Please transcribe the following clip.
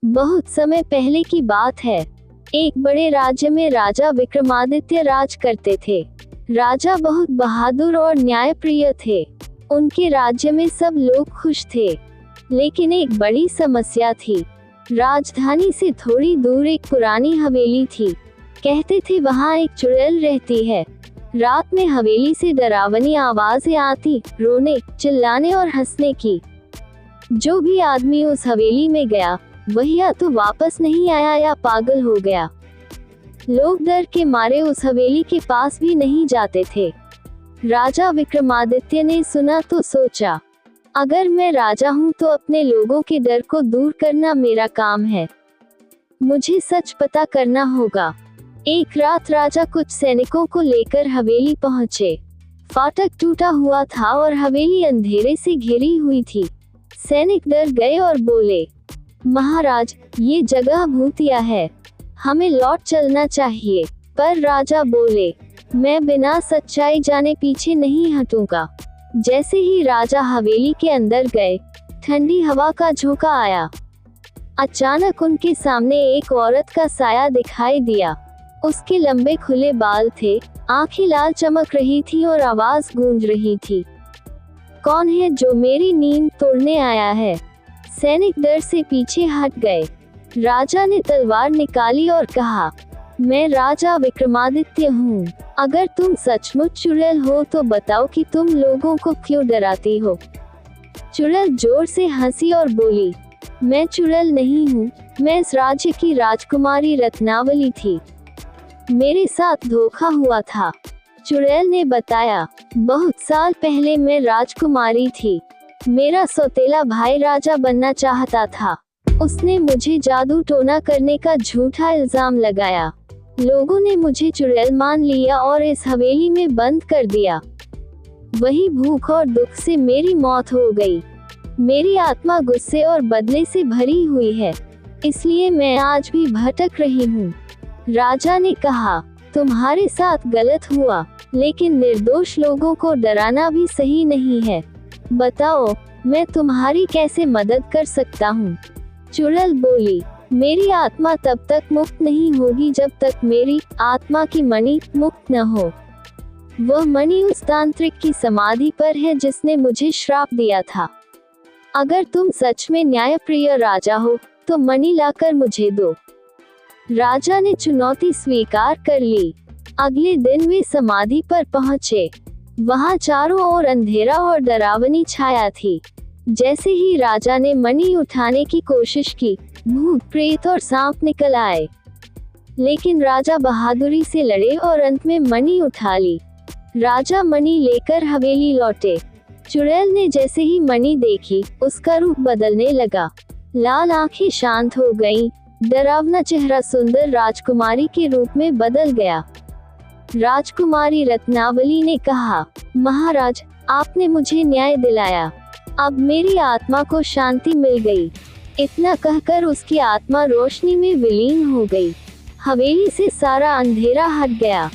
बहुत समय पहले की बात है। एक बड़े राज्य में राजा विक्रमादित्य राज करते थे। राजा बहुत बहादुर और न्यायप्रिय थे। उनके राज्य में सब लोग खुश थे, लेकिन एक बड़ी समस्या थी। राजधानी से थोड़ी दूर एक पुरानी हवेली थी। कहते थे वहाँ एक चुड़ैल रहती है। रात में हवेली से डरावनी आवाजें आती, रोने, चिल्लाने और हंसने की। जो भी आदमी उस हवेली में गया, वह या तो वापस नहीं आया या पागल हो गया। लोग डर के मारे उस हवेली के पास भी नहीं जाते थे। राजा विक्रमादित्य ने सुना तो सोचा, अगर मैं राजा हूँ तो अपने लोगों के डर को दूर करना मेरा काम है। मुझे सच पता करना होगा। एक रात राजा कुछ सैनिकों को लेकर हवेली पहुँचे। फाटक टूटा हुआ था और हवेली अंधेरे से घिरी हुई थी। सैनिक डर गए और बोले, महाराज, ये जगह भूतिया है, हमें लौट चलना चाहिए। पर राजा बोले, मैं बिना सच्चाई जाने पीछे नहीं हटूंगा। जैसे ही राजा हवेली के अंदर गए, ठंडी हवा का झोंका आया। अचानक उनके सामने एक औरत का साया दिखाई दिया। उसके लंबे खुले बाल थे, आंखें लाल चमक रही थी और आवाज गूंज रही थी, कौन है जो मेरी नींद तोड़ने आया है? सैनिक डर से पीछे हट गए। राजा ने तलवार निकाली और कहा, मैं राजा विक्रमादित्य हूँ। अगर तुम सचमुच चुड़ैल हो तो बताओ कि तुम लोगों को क्यों डराती हो? चुड़ैल जोर से हंसी और बोली, मैं चुड़ैल नहीं हूँ, मैं इस राज्य की राजकुमारी रत्नावली थी। मेरे साथ धोखा हुआ था। चुड़ैल ने बताया, बहुत साल पहले मैं राजकुमारी थी। मेरा सौतेला भाई राजा बनना चाहता था। उसने मुझे जादू टोना करने का झूठा इल्जाम लगाया। लोगों ने मुझे चुड़ैल मान लिया और इस हवेली में बंद कर दिया। वही भूख और दुख से मेरी मौत हो गई। मेरी आत्मा गुस्से और बदले से भरी हुई है, इसलिए मैं आज भी भटक रही हूँ। राजा ने कहा, तुम्हारे साथ गलत हुआ, लेकिन निर्दोष लोगों को डराना भी सही नहीं है। बताओ, मैं तुम्हारी कैसे मदद कर सकता हूँ? चुड़ैल बोली, मेरी आत्मा तब तक मुक्त नहीं होगी जब तक मेरी आत्मा की मणि मुक्त न हो। वह मणि उस तांत्रिक की समाधि पर है जिसने मुझे श्राप दिया था। अगर तुम सच में न्यायप्रिय राजा हो तो मणि लाकर मुझे दो। राजा ने चुनौती स्वीकार कर ली। अगले दिन वे समाधि पर पहुंचे। वहां चारों ओर अंधेरा और डरावनी छाया थी। जैसे ही राजा ने मणि उठाने की कोशिश की, भूत प्रेत और सांप निकल आए, लेकिन राजा बहादुरी से लड़े और अंत में मणि उठा ली। राजा मणि लेकर हवेली लौटे। चुड़ैल ने जैसे ही मणि देखी, उसका रूप बदलने लगा। लाल आंखें शांत हो गईं, डरावना चेहरा सुंदर राजकुमारी के रूप में बदल गया। राजकुमारी रत्नावली ने कहा, महाराज, आपने मुझे न्याय दिलाया। अब मेरी आत्मा को शांति मिल गई। इतना कहकर उसकी आत्मा रोशनी में विलीन हो गई। हवेली से सारा अंधेरा हट गया।